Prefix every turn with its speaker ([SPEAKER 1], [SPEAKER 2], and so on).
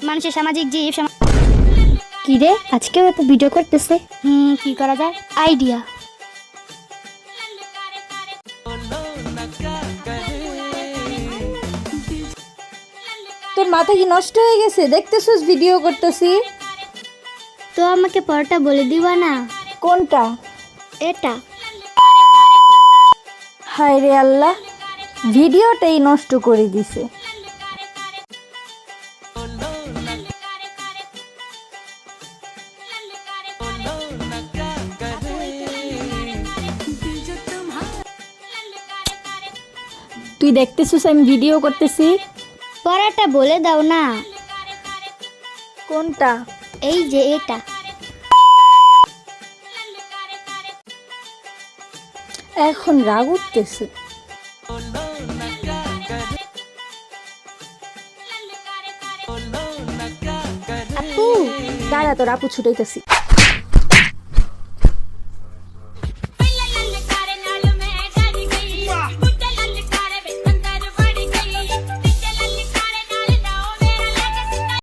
[SPEAKER 1] মানুষের সামাজিক জীব
[SPEAKER 2] কি রে আজকেও এত ভিডিও করতেছে?
[SPEAKER 1] কি করা যায়? আইডিয়া।
[SPEAKER 3] তোর মাথা কি নষ্ট হয়ে গেছে? দেখতেছিস ভিডিও করতেছি।
[SPEAKER 1] তো আমাকে পরটা বলে দিবা না?
[SPEAKER 3] কোনটা?
[SPEAKER 1] এটা।
[SPEAKER 3] হায় রে আল্লাহ, ভিডিওটাই নষ্ট করে দিছে। তুই দেখতেছিস আমি ভিডিও করতেছি?
[SPEAKER 1] পরটা বলে দাও না।
[SPEAKER 3] কোনটা?
[SPEAKER 1] এই যে এটা।
[SPEAKER 3] এখন রাগ উঠতেছে।
[SPEAKER 1] আপু,
[SPEAKER 3] দাঁড়া, তোর আপু ছুটাইতেছি।